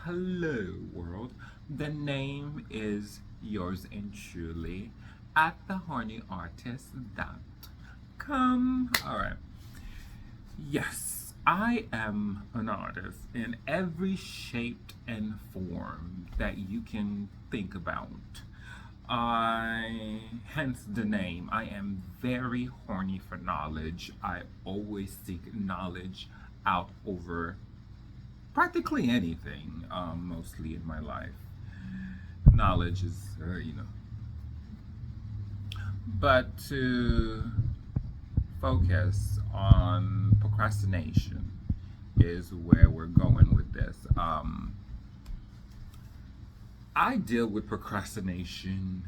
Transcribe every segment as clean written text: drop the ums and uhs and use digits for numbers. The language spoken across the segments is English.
Hello, world. The name is yours and truly at thehornyartist.com. All right. Yes, I am an artist in every shape and form that you can think about. Hence the name. I am very horny for knowledge. I always seek knowledge out over practically anything, mostly in my life. Knowledge is, but to focus on procrastination is where we're going with this. I deal with procrastination.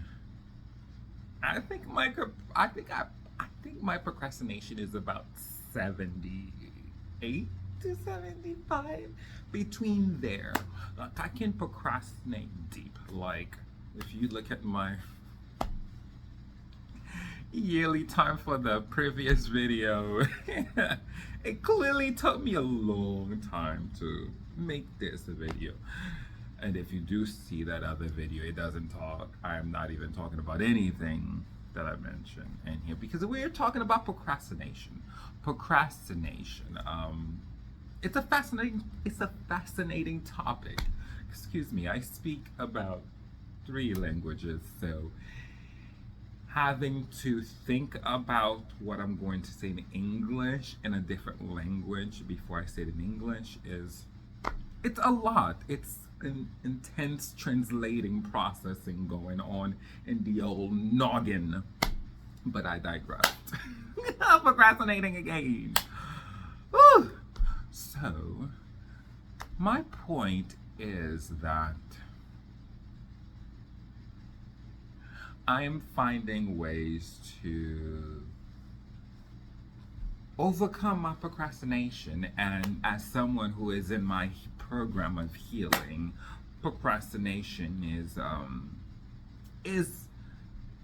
I think my I think I think my procrastination is about 78 to 75, between there. Like, I can procrastinate deep. Like, if you look at my yearly time for the previous video, it clearly took me a long time to make this video. And if you do see that other video, it doesn't talk. I'm not even talking about anything that I mentioned in here because we're talking about procrastination. Procrastination. It's a fascinating topic. Excuse me. I speak about 3 languages, so having to think about what I'm going to say in English in a different language before I say it in English it's a lot. It's an intense translating processing going on in the old noggin. But I digress. I'm procrastinating again. Whew. So, my point is that I am finding ways to overcome my procrastination, and as someone who is in my program of healing, procrastination is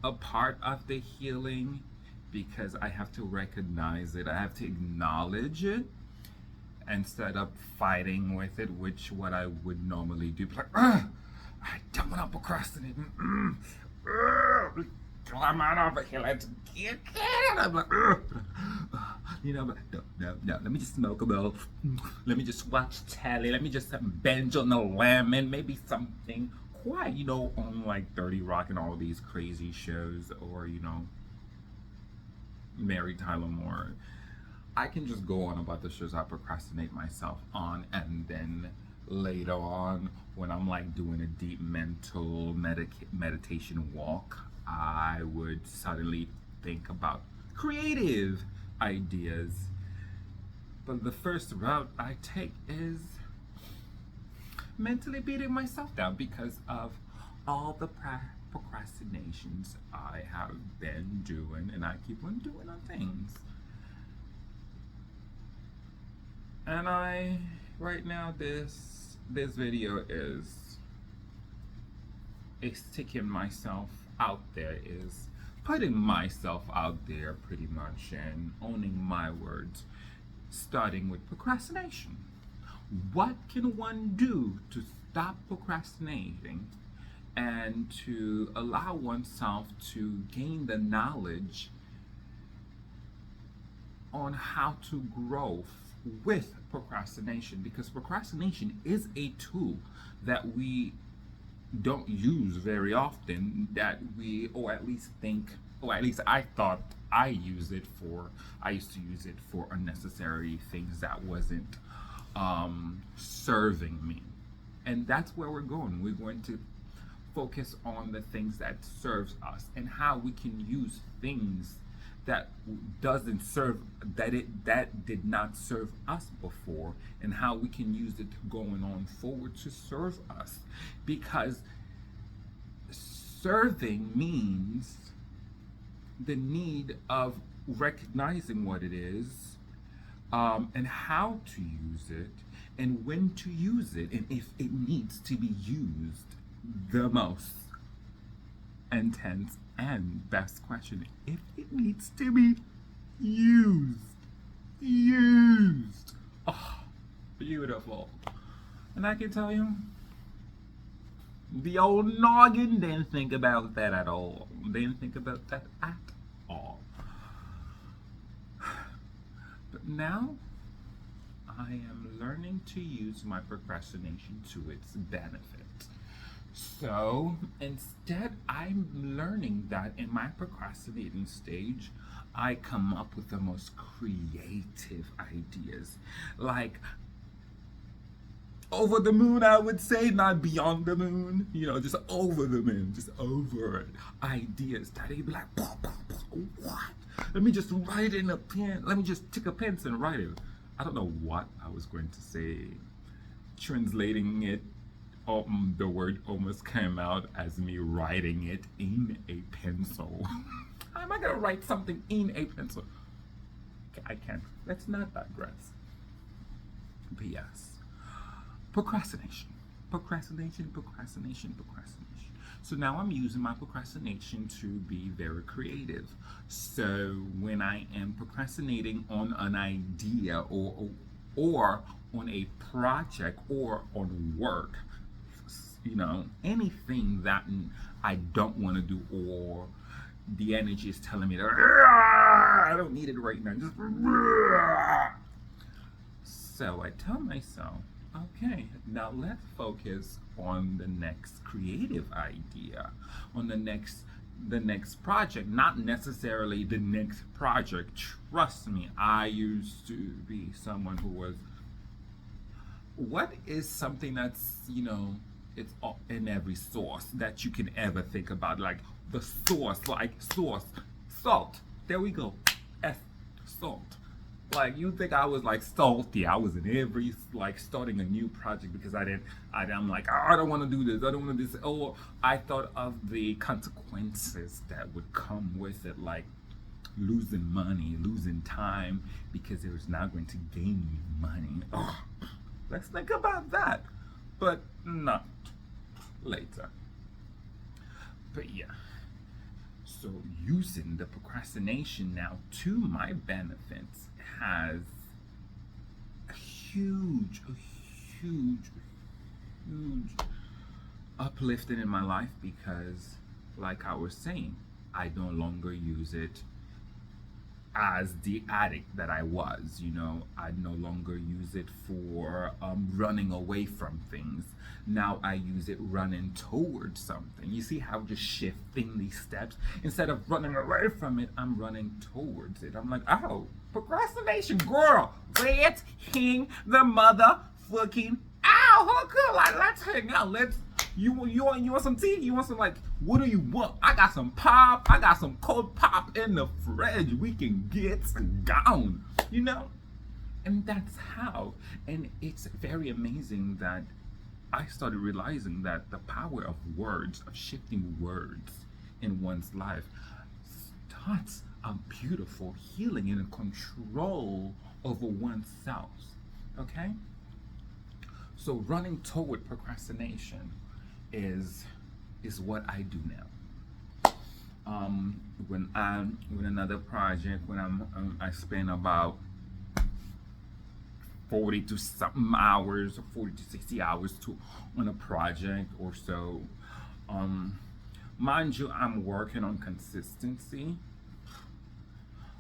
a part of the healing because I have to recognize it, I have to acknowledge it instead of fighting with it, which what I would normally do. Like, I don't want to procrastinate. Come on over here, let's get it. I'm like, but no, let me just smoke a bowl. Let me just watch telly. Let me just binge on the lemon. Maybe something quiet, on like 30 Rock and all these crazy shows, or, Mary Tyler Moore. I can just go on about the shows I procrastinate myself on, and then later on, when I'm like doing a deep mental meditation walk, I would suddenly think about creative ideas. But the first route I take is mentally beating myself down because of all the procrastinations I have been doing, and I keep on doing on things. And right now, this video is sticking myself out there, is putting myself out there pretty much, and owning my words, starting with procrastination. What can one do to stop procrastinating and to allow oneself to gain the knowledge on how to grow with procrastination? Because procrastination is a tool that we don't use very often, that we, or at least I thought I used to use it for unnecessary things that wasn't serving me. And that's where we're going. We're going to focus on the things that serves us and how we can use things that did not serve us before, and how we can use it going on forward to serve us. Because serving means the need of recognizing what it is, and how to use it, and when to use it, and if it needs to be used. The most intense and best question: if it needs to be used. Oh, beautiful. And I can tell you, The old noggin didn't think about that at all. Didn't think about that at all. But now I am learning to use my procrastination to its benefit. So instead, I'm learning that in my procrastinating stage, I come up with the most creative ideas. Like over the moon, I would say, not beyond the moon, just over the moon, just over it. Ideas that they'd be like, what? Let me just write it in a pen. Let me just take a pencil and write it. I don't know what I was going to say. Translating it, the word almost came out as me writing it in a pencil. How am I going to write something in a pencil? I can't. Let's not digress. But yes, procrastination. Procrastination. So now I'm using my procrastination to be very creative. So when I am procrastinating on an idea or on a project or on work, anything that I don't want to do, or the energy is telling me that I don't need it right now. So I tell myself, okay, now let's focus on the next creative idea, on the next project, not necessarily the next project. Trust me, I used to be someone who was, what is something that's, it's in every sauce that you can ever think about, like the sauce, salt. There we go, salt. Like, you think I was like salty? I was in every, like, starting a new project because I'm like, oh, I don't want to do this. I don't want to do this. Or I thought of the consequences that would come with it, like losing money, losing time, because it was not going to gain me money. Oh, let's think about that, but not later. But yeah. So using the procrastination now to my benefits has a huge uplifting in my life, because like I was saying, I no longer use it as the addict that I was. I no longer use it for running away from things. Now I use it running towards something. You see how just shifting these steps? Instead of running away from it, I'm running towards it. I'm like, oh, procrastination, girl, let's hang the motherfucking out. Hooker, like, let's hang out. You want some tea? You want some, like, what do you want? I got some pop. I got some cold pop in the fridge. We can get gone, And that's how. And it's very amazing that I started realizing that the power of words, of shifting words in one's life, starts a beautiful healing and a control over oneself. Okay? So running toward procrastination is what I do now. When another project, when I spend about 40 to something hours, or 40 to 60 hours on a project or so. Mind you, I'm working on consistency.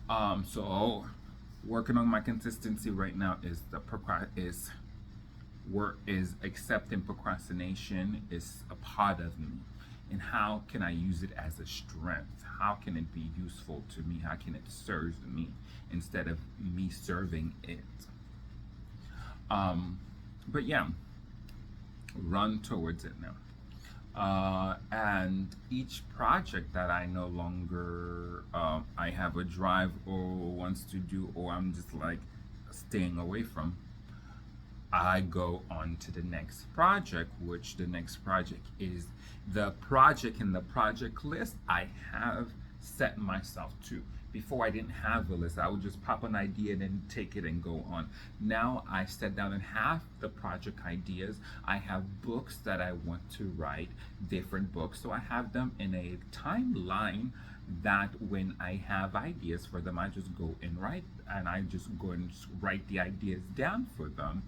So working on my consistency right now is accepting procrastination is a part of me, and how can I use it as a strength? How can it be useful to me? How can it serve me instead of me serving it? But yeah, run towards it now. And each project that I no longer I have a drive or wants to do, or I'm just like staying away from, I go on to the next project, which the next project is the project in the project list I have set myself to. Before, I didn't have a list. I would just pop an idea and then take it and go on. Now I sit down and have the project ideas. I have books that I want to write, different books. So I have them in a timeline that when I have ideas for them, I just go and write, and I just go and write the ideas down for them.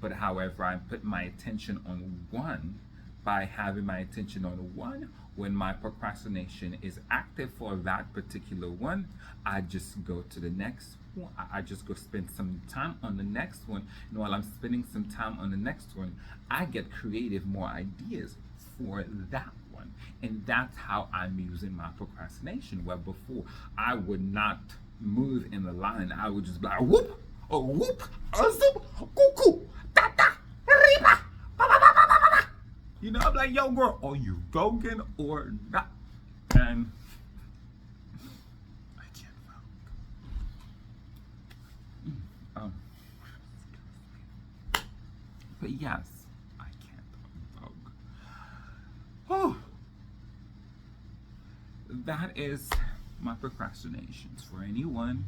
But however, I put my attention on one by having my attention on one. When my procrastination is active for that particular one, I just go to the next one. I just go spend some time on the next one. And while I'm spending some time on the next one, I get creative, more ideas for that one. And that's how I'm using my procrastination. Where before I would not move in the line, I would just be like whoop, oh whoop, oh zoop, cuckoo, da da, riba. You know, I'm like, yo, girl, are you voguing or not? And I can't vogue. But yes, I can't vogue. Oh, that is my procrastinations. For anyone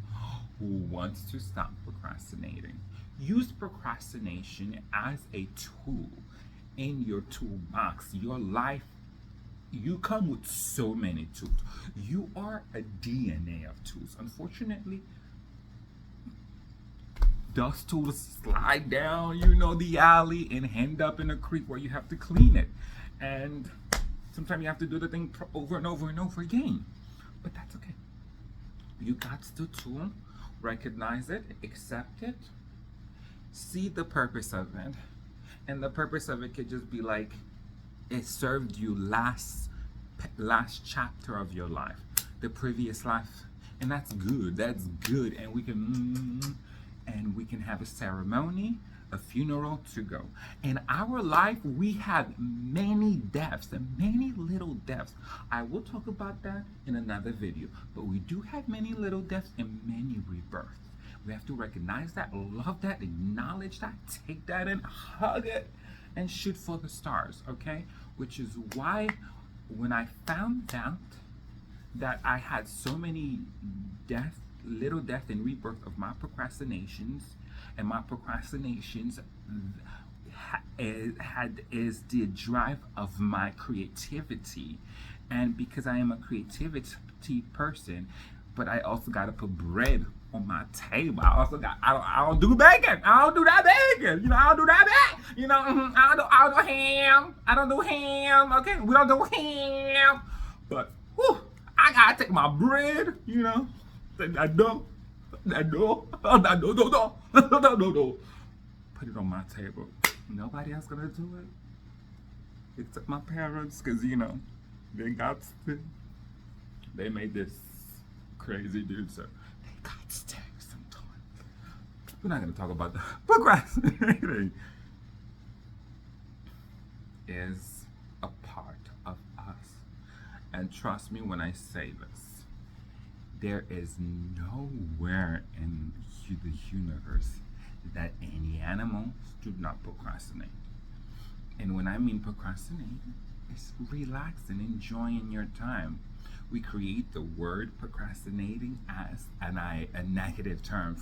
who wants to stop procrastinating, use procrastination as a tool in your toolbox. Your life, you come with so many tools. You are a DNA of tools. Unfortunately, those tools slide down, the alley and end up in a creek where you have to clean it. And sometimes you have to do the thing over and over and over again. But that's okay. You got the tool, recognize it, accept it, see the purpose of it. And the purpose of it could just be like, it served you last chapter of your life, the previous life, and that's good. And we can have a ceremony, a funeral to go. In our life, we have many deaths and many little deaths. I will talk about that in another video, but we do have many little deaths and many rebirths. We have to recognize that, love that, acknowledge that, take that and hug it and shoot for the stars, okay? Which is why when I found out that I had so many little death and rebirth of my procrastinations, and my procrastinations is the drive of my creativity. And because I am a creativity person, but I also got to put bread on my table. I don't do bacon. I don't do that bacon. I don't do that bacon. I don't do ham. I don't do ham. Okay, we don't do ham. But I gotta take my bread. That dough. Put it on my table. Nobody else gonna do it except my parents, cause they got to. They made this crazy dude, so they got to sometimes. We're not gonna talk about the procrastinating. Is a part of us, and trust me when I say this, there is nowhere in the universe that any animals do not procrastinate. And when I mean procrastinate, it's relaxing, enjoying your time. We create the word procrastinating as a negative term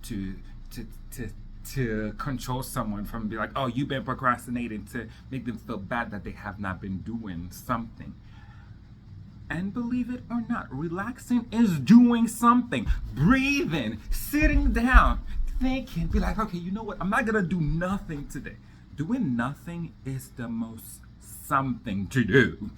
to control someone, from be like, oh, you've been procrastinating, to make them feel bad that they have not been doing something. And believe it or not, relaxing is doing something. Breathing, sitting down, thinking, be like, okay, you know what? I'm not gonna do nothing today. Doing nothing is the most something to do.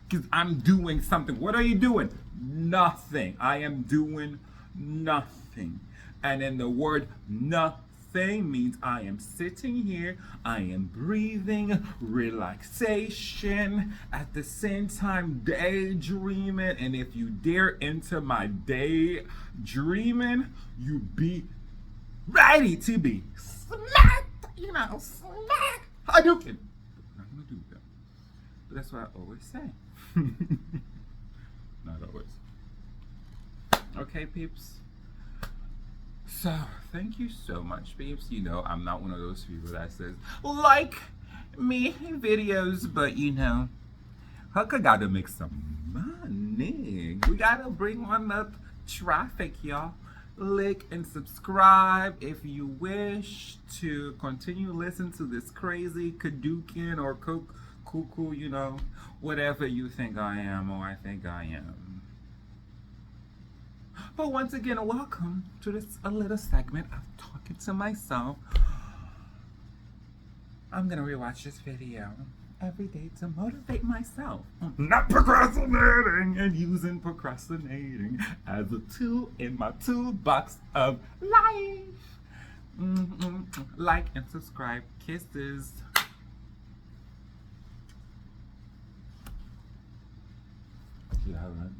Because I'm doing something. What are you doing? Nothing. I am doing nothing. And then the word nothing means I am sitting here, I am breathing, relaxation, at the same time daydreaming. And if you dare enter my daydreaming, you be ready to be smacked, smacked. Hadouken. I'm not gonna do that. But that's what I always say. Not always. Okay, peeps. So, thank you so much, peeps. I'm not one of those people that says, like me videos, but Hucka gotta make some money. We gotta bring on the traffic, y'all. Like and subscribe if you wish to continue listening to this crazy Kadukin or cuckoo, whatever you think I am or I think I am. But once again, welcome to a little segment of talking to myself. I'm gonna rewatch this video every day to motivate myself. Not procrastinating and using procrastinating as a tool in my toolbox of life. Like and subscribe. Kisses. Yeah, right.